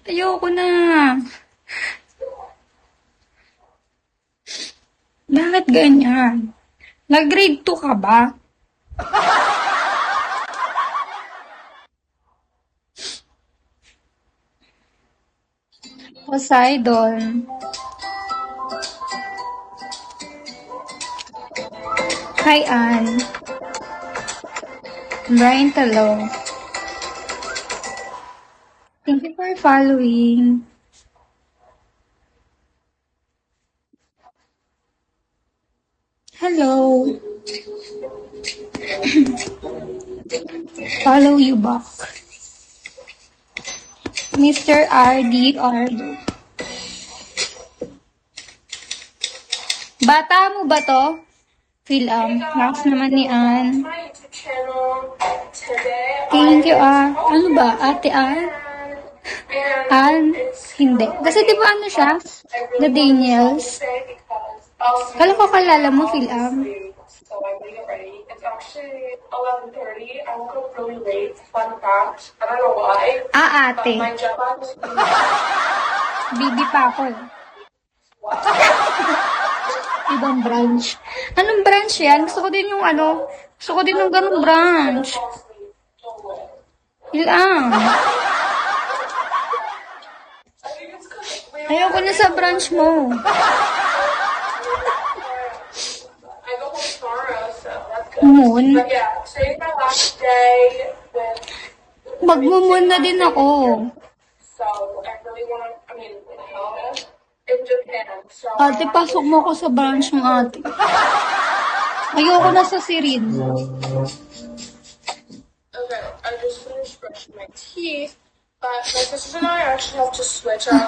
Ayoko na. Bakit ganyan? Nag-grade 2 ka ba? Poseidon. Hi, Ann. Brian Talong. Thank you for following. Hello. Follow you back. Mr. RDR. Bata mo ba to? Lakas naman ni Ann. Thank you, Ano ba? Ate Ann? Ann? Hindi. Kasi di ba ano siya? The Daniels. Kala ko kalala mo, So I'm gonna get ready. It's actually 11:30. I woke up really late. Fun fact. I don't know why. Ate. But my jet lag was Bibi pa ako. Ibang branch. Anong branch yan? Gusto ko din yung gusto ko din yung ganong branch. Ayoko na sa branch mo. I go home tomorrow, so that's good. Moon? But yeah, today's my last day with Magmumun na din ako. so I really wanna in Japan. So Ate, pasok mo ako sa branch ng ate. Ayoko na sa Sirin. okay, I just finished brushing my teeth, but my sisters and I actually have to switch out.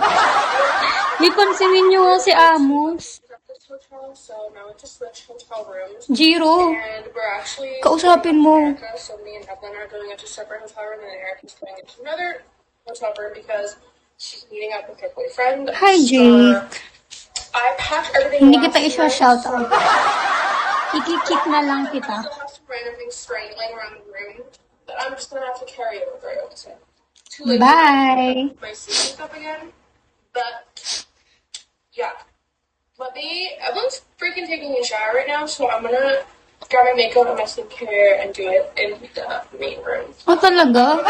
Di pansinin nyo nga si Amos. This hotel, so now we have to switch hotel rooms. Jiro, And we're actually kausapin mo. Erica, so me and Evelyn are going into a separate hotel room, and then Erica's going into another hotel room because she's meeting up with her boyfriend. Hi, Jake. I packed everything. Hindi kita last night, isa-shout out. Ikikik na lang kita. I still have some random things straight laying around the room, but I'm just gonna have to carry it over. So too late. Bye. My sleeping stuff again, but yeah. Everyone's freaking taking a shower right now, so I'm gonna grab my makeup and my skincare and do it in the main room. Oh, talaga?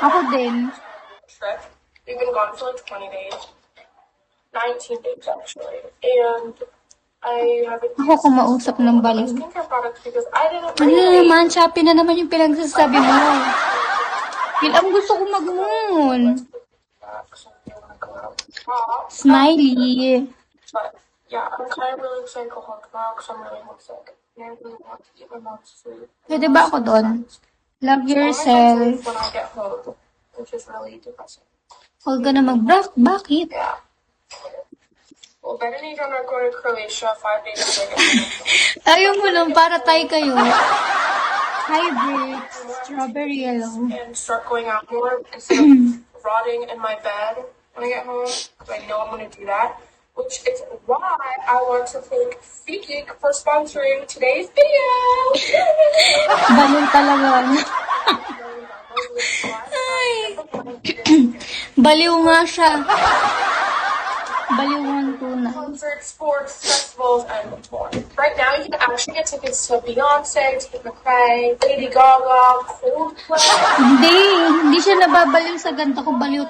Ako din. Trip. We've been gone for like 20 days. 19 days actually. And I haven't Ako kumausap ng baliw. skincare products because I didn't Ano na really naman, Shopee na naman yung pinagsasabi mo. Gusto ko mag-moon. so I wanna go out and shop. Smiley. But yeah, I'm kind of really excited to go home tomorrow because I'm really homesick. And I really want to get my mom's food. Pwede ba ako doon? Love yourself. When I get home, which is really depressing. Huwag ka na mag-block. Bakit? Yeah. Well, Ben and Adrian are going to Croatia 5 days after I get home. Ayaw mo lang, para tayo kayo. Hybrid, strawberry yellow. And start going out more instead of rotting in my bed when I get home, because I know I'm going to do that. Which is why I want to thank SeatGeek for sponsoring today's video. Balon talaga. Ay. Baliw nga siya. Baliwan tunay. Concerts, sports, festivals, and more. Right now, you can actually get tickets to Beyonce, Tate McRae, Lady Gaga, Coldplay. Hindi siya nababaliw sa ganito ko, baliw